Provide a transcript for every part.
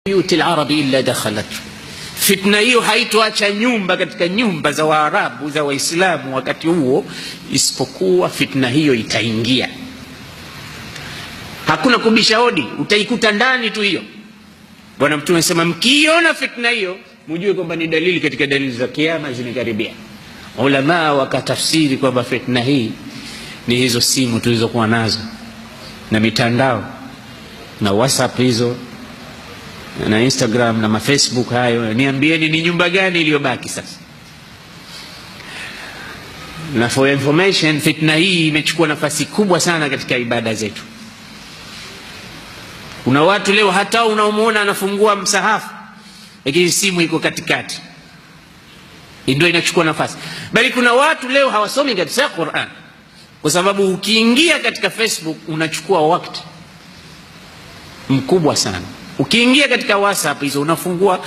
buyuti al-arabi illa dakhalat. Fitna hiyo haitoacha nyumba katika nyumba za Waarabu za Waislamu wakati huo, isipokuwa fitna hiyo itaingia. Hakuna kubisha hodi, utaikuta ndani tu hiyo. Bwana Mtume anasema mkiona fitna hiyo mjue kwamba ni dalili katika dalili za kiyama zimekaribia. Ulama wakatafsiri kwamba fitna hii ni hizo simu tulizokuwa nazo na mitandao na WhatsApp hizo na Instagram na Facebook hayo. Niambieni ni nyumba gani iliyobaki sasa? Na for information, fitna hii imechukua nafasi kubwa sana katika ibada zetu. Kuna watu leo hata unaomuona anafungua msahafu lakini simu iko katikati, ndio inachukua nafasi. Bali kuna watu leo hawasomi kabisa Qur'an, kwa sababu ukiingia katika Facebook unachukua wakati mkubwa sana. Ukiingia katika WhatsApp hizo unafungua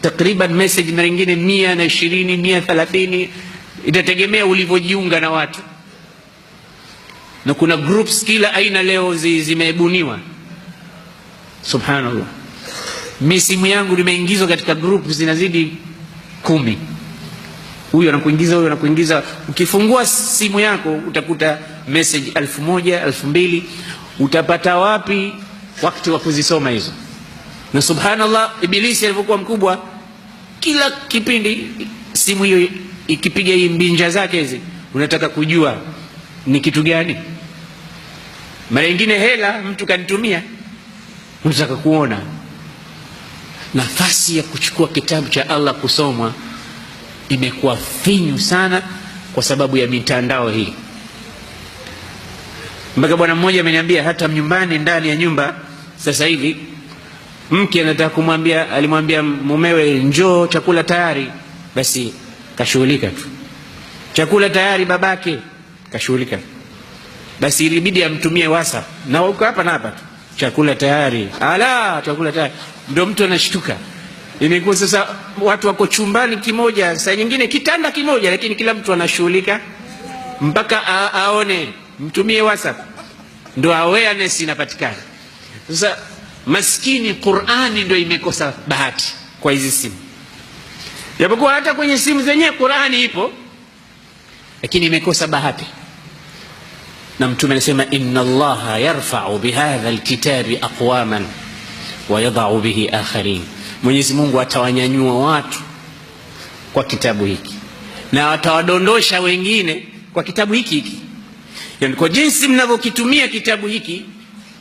takriban message na nyingine 120 130, itategemea ulivyojiunga na watu. Na kuna groups kila aina leo zimebuniwa. Subhanallah, mimi simu yangu limeingizwa katika group zinazidi 10. Huyo anakuingiza, huyo anakuingiza. Ukifungua simu yako utakuta message 1000 2000. Utapata wapi wakati wa kuzisoma hizo? Na subhanallah, ibilisi alivyokuwa mkubwa, kila kipindi simu hiyo ikipiga hii mbinja zake hizi, unataka kujua ni kitu gani. Mara nyingine hela mtu kanitumia, unataka kuona. Nafasi ya kuchukua kitabu cha Allah kusomwa imekuwa finyu sana kwa sababu ya mitandao hii. Mpaka bwana mmoja ameniambia hata nyumbani, ndani ya nyumba sasa hivi mke anataka kumwambia, alimwambia mumewe njoo chakula tayari, basi kashughulika tu. Chakula tayari babake kashughulika, basi ilibidi amtumie WhatsApp na uko hapa na hapa tu, chakula tayari. Ala, chakula tayari. Ndio mtu anashtuka. Imekuwa sasa watu wako chumbani kimoja, saa nyingine kitanda kimoja, lakini kila mtu anashughulika mpaka aone mtumie WhatsApp, ndio awareness inapatikana. Sasa maskini Qur'ani ndio imekosa bahati kwa hizi simu. Japokuwa hata kwenye simu zenyewe Qur'ani ipo, lakini imekosa bahati. Na Mtume anasema inna Allaha yarfa'u bihadha alkitabi aqwaman wa yadh'u bihi akharin. Mwenyezi Mungu atawanyanyua watu kwa kitabu hiki na atawadondosha wengine kwa kitabu hiki. Yani kwa jinsi mnavyokitumia kitabu hiki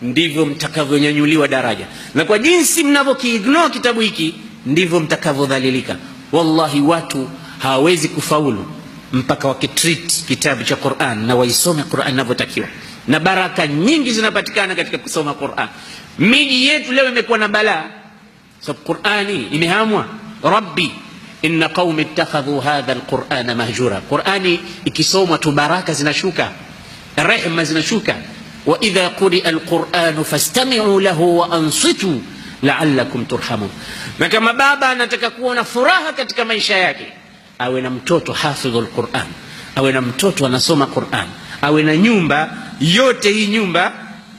ndivyo mtakavyonyanyuliwa daraja, na kwa jinsi mnavyokiignore kitabu hiki ndivyo mtakavyodhalilika. Wallahi, watu hawawezi kufaulu mpaka wakitreat kitabu cha Qur'an na waisome Qur'an inavyotakiwa, na baraka nyingi zinapatikana katika kusoma Qur'an. Miji yetu leo imekuwa na balaa sababu Qur'ani imehamwa. Rabbi inna qaumi ittakhadhu hadha alqur'ana mahjura. Qur'ani ikisomwa tu baraka zinashuka, rehema zinashuka. Wa idha quri'a alqur'anu fastami'u lahu wa ansitu la'allakum turhamun. Na kama baba anataka kuona furaha katika maisha yake, awe na mtoto hafidhul Qur'an, awe na mtoto anasoma Qur'an, awe na nyumba yote hii nyumba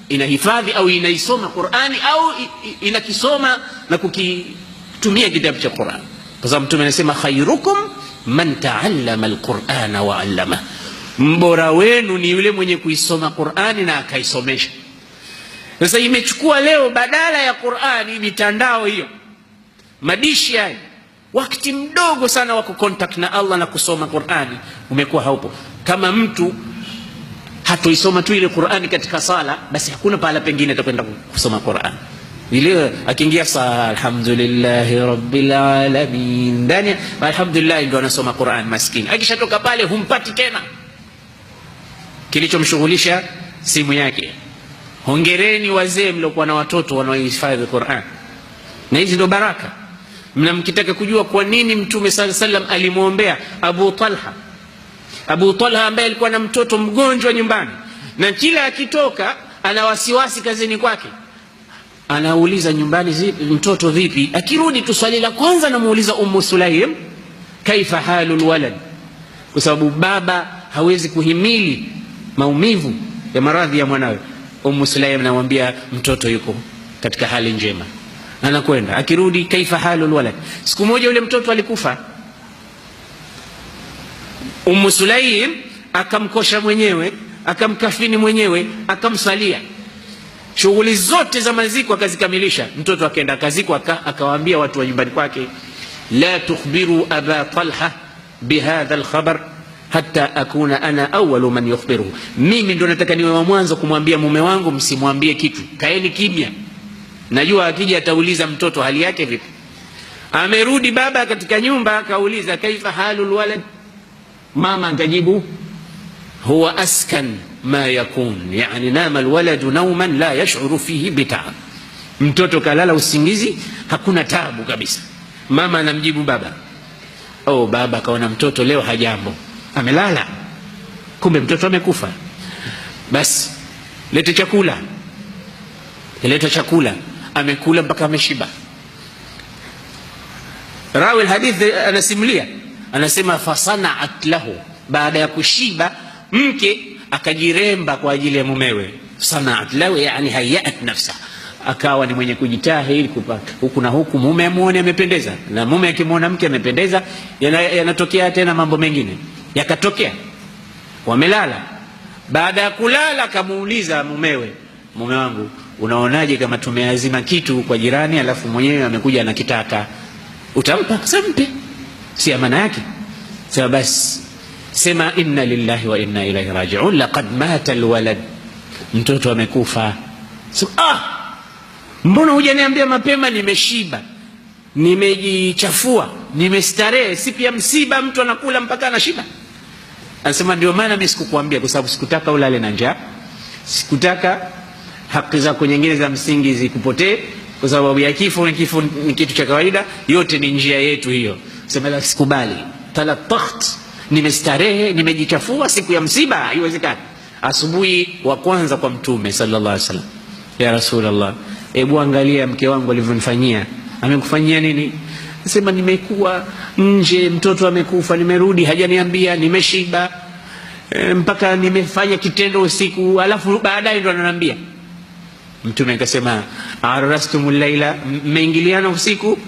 inahifadhi au inaisoma Qur'ani au inakisoma na kukitumia kitabu cha Qur'an. Kwa sababu Mtume anasema khairukum man ta'allama al-Qur'ana wa 'allama. Mbora wenu ni yule mwenye kuisoma Qur'ani na akaisomesha. Sasa imechukua leo badala ya Qur'ani mitandao hiyo, madishi haya, wakati mdogo sana wa kucontact na Allah na kusoma Qur'ani umekuwa haupo. Kama mtu hatoisoma tu ile Qur'ani katika sala, basi hakuna pahala pengine atakwenda kusoma Qur'an. Ile akiingia sala alhamdulillahi rabbil alamin, ndani alhamdulillah ndio anasoma Qur'an maskini. Akishatoka pale humpati tena kilichomshughulisha simu yake. Hongereni wazee mliokuwa na watoto wanaohifadhi Qur'an, na hizi ndio baraka. Mnamkitaka kujua kwa nini Mtume sallallahu alaihi wasallam alimuombea Abu Talha ambaye alikuwa na mtoto mgonjwa nyumbani, na kila akitoka ana wasiwasi kazini kwake, anauliza nyumbani mtoto vipi. Akirudi tu swali la kwanza anamuuliza Ummu Sulaim kaifa halul walad, kwa sababu baba hawezi kuhimili maumivu ya maradhi ya mwanawe. Ummu Sulaim anamwambia mtoto yuko katika hali njema. anakwenda, akirudi kaifa halul walad. Siku moja yule mtoto alikufa, Sulaim akamkosha mwenyewe, akamkafini mwenyewe, akamsalia, shughuli zote za maziko akazikamilisha. Mtoto akaenda akazikwa, akawaambia watu wa nyumbani kwake, la tukhbiru aba Talha bihadha alkhabar hatta akuna ana awwalu man yukhbiruhu, mimi ndo nataka niwe wa mwanzo kumwambia mume wangu, msimwambie kitu, kaeni kimya, najua akija atauliza mtoto hali yake vipi. Amerudi baba katika nyumba, akauliza kaifa halul walad, mama akajibu huwa askan ma yakun, yani nama alwaladu nauman la yash'uru fihi bitab, mtoto kalala usingizi hakuna taabu kabisa. Mama anamjibu baba, oh baba kaona mtoto leo hajambo, amelala, kumbe mtoto amekufa. Basi lete chakula, leta chakula, amekula mpaka ameshiba. Rawi alhadith anasimulia, anasema fasanaat lahu, baada ya kushiba mke akajiremba kwa ajili ya mumewe. Sanaat lahu yani hayat nafsa, akawa ni mwenye kujitahidi kupata huku na huku, mume amuone amependeza, na mume akimwona mke amependeza, yanatokea tena mambo mengine. Yakatokea wamelala, baada ya kulala akamuuliza mumewe, mume wangu unaonaje kama tumeazima kitu kwa jirani alafu mwenyewe amekuja anakitaka, utampa? Sampe, si amana yake. Sema basi, sema inna lillahi wa inna ilaihi raji'un, laqad mata alwalad, mtoto amekufa. So, mbona hujaniambia mapema? Nimeshiba, nimejichafua, nimestarehe, si pia msiba mtu anakula mpaka anashiba. Anasema ndio maana mimi sikukuambia, kwa sababu sikutaka ulale na njaa, sikutaka haki zako nyingine za msingi zikupotee, kwa sababu ya kifo. Ni kitu cha kawaida, yote ni njia yetu hiyo. Sema la, sikubali, talataht, nimestarehe, nimejichafua, siku ya msiba haiwezekani. Asubuhi wa kwanza kwa Mtume sallallahu alaihi wasallam, ya Rasulullah, hebu angalia mke wangu alivyonifanyia. Amekufanyia nini? Sema nimekuwa nje, mtoto amekufa, nimerudi hajaniambia, nimeshiba, mpaka nimefanya kitendo usiku, alafu baadaye ndo ananiambia. Mtume akasema arastumul laila, mmeingiliana usiku?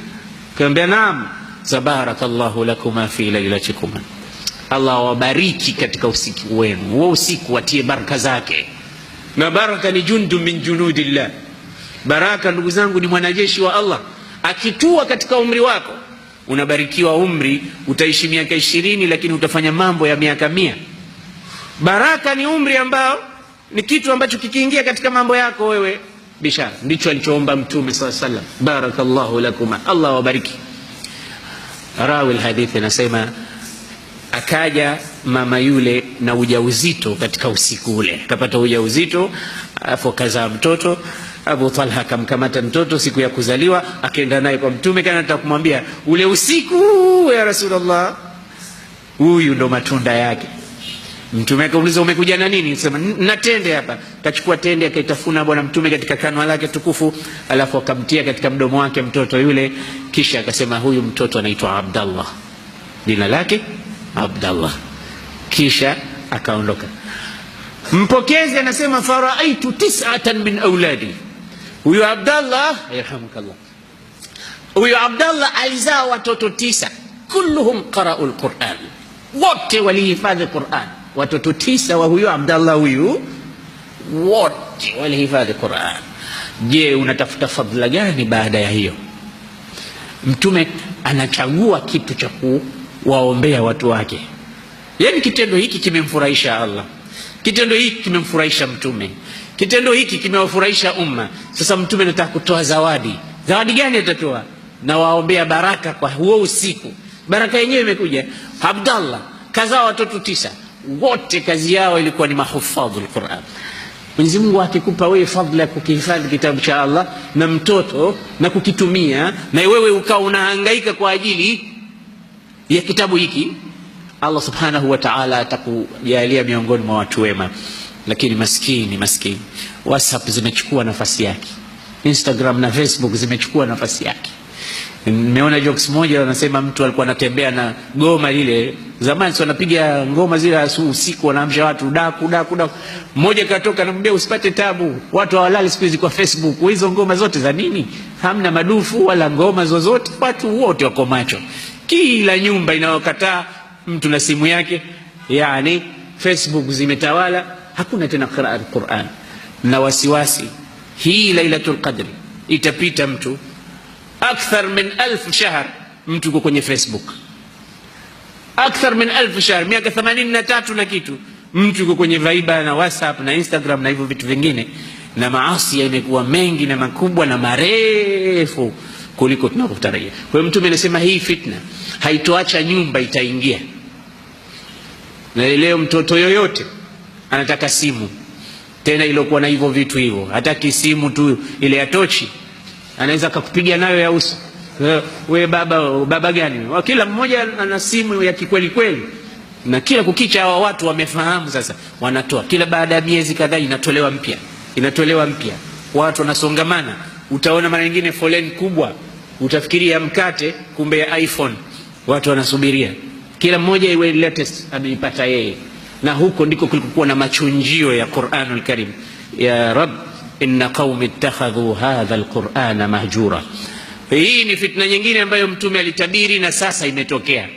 Kaambia naam. Tabarakallahu lakuma fi lailatikum, Allah wabariki katika usiku wenu, huo usiku watie baraka zake. Na baraka ni jundu min junudillah, baraka ndugu zangu ni mwanajeshi wa Allah. Akitua katika umri wako unabarikiwa umri, utaishi miaka 20 lakini utafanya mambo ya miaka 100. Baraka ni umri ambao ni kitu ambacho kikiingia katika mambo yako wewe bishara. Ndicho alichoomba Mtume sallallahu alaihi wasallam, barakallahu lakum, Allah wabariki. Rawi alhadith anasema akaja mama yule na ujauzito katika usiku ule, akapata ujauzito, afu kazaa mtoto. Abu Talha akamkamata mtoto siku ya kuzaliwa, akaenda naye kwa Mtume, kana nataka kumwambia ule usiku, ya Rasulullah, huyu ndo matunda yake. Mtume akauliza umekuja na nini? Sema na tende hapa. Kachukua tende akaitafuna bwana Mtume katika kanwa lake tukufu, alafu akamtia katika mdomo wake mtoto yule, kisha akasema huyu mtoto anaitwa Abdallah, jina lake Abdallah. Kisha akaondoka. Mpokezi anasema faraitu 9 min auladi, huyu Abdallah yarhamukallah, huyu Abdallah alizaa watoto 9, kulluhum qara'u alquran, wote walihifadhi Quran. Watoto 9 wa huyu Abdallah huyu wote walihifadhi Quran. Je, unatafuta fadhila gani baada ya hiyo? Mtume anachagua kitu cha kuwaombea watu wake. Yaani kitendo hiki kimemfurahisha Allah, kitendo hiki kimemfurahisha Mtume, kitendo hiki kimewafurahisha umma. Sasa Mtume anataka kutoa zawadi. Zawadi gani atatoa? Na waombea baraka kwa huo usiku. Baraka yenyewe imekuja, Abdallah kazaa watoto 9, wote kazi yao ilikuwa ni mahufadhul Quran. Mwenyezi Mungu akikupa wewe fadhila ya kukihifadhi kitabu cha Allah na mtoto na kukitumia, na wewe ukawa unahangaika kwa ajili ya kitabu hiki, Allah subhanahu wa ta'ala atakujalia miongoni mwa watu wema. Lakini maskini, WhatsApp zimechukua nafasi yake, Instagram na Facebook zimechukua nafasi yake, Nimeona jokes moja wanasema mtu alikuwa anatembea na goma lile, zamani wanapiga ngoma zile usiku, wanaamsha watu daku. Mmoja katoka anamwambia usipate tabu, watu hawalali siku hizi kwa Facebook, hizo ngoma zote za nini? Hamna madufu wala ngoma zozote, watu wote wako macho. Kila nyumba inayokataa mtu na simu yake, yani Facebook zimetawala, hakuna tena qira'a al-Qur'an. Na wasiwasi hii Lailatul Qadri itapita mtu akthar min 1000 shahr, mtu yuko kwenye Facebook akthar min 1000 shahr, miaka 83 na kitu, mtu yuko kwenye Viber na WhatsApp na Instagram na hivyo vitu vingine, na maasi yamekuwa mengi na makubwa na marefu kuliko tunavyotarajia. Kwa hiyo Mtume anasema hii fitna haitoacha nyumba, itaingia. Na leo mtoto yoyote anataka simu, tena ilokuwa na hivyo vitu hivyo, hataki simu tu ile ya tochi, anaweza kukupiga nayo ya uso. We baba gani? Kila mmoja ana simu ya kikweli kweli, na kila kukicha hawa watu wamefahamu sasa, wanatoa kila baada ya miezi kadhaa inatolewa mpya, watu wanasongamana. Utaona mara nyingine foleni kubwa, utafikiria mkate, kumbe ya iPhone, watu wanasubiria kila mmoja iwe latest ameipata yeye. Na huko ndiko kulikuwa na machunjio ya Qur'anul Karim, ya Rabb inna qaumi ittakhadhu hadha alqur'ana mahjura. Hii ni fitna nyingine ambayo Mtume alitabiri na sasa imetokea.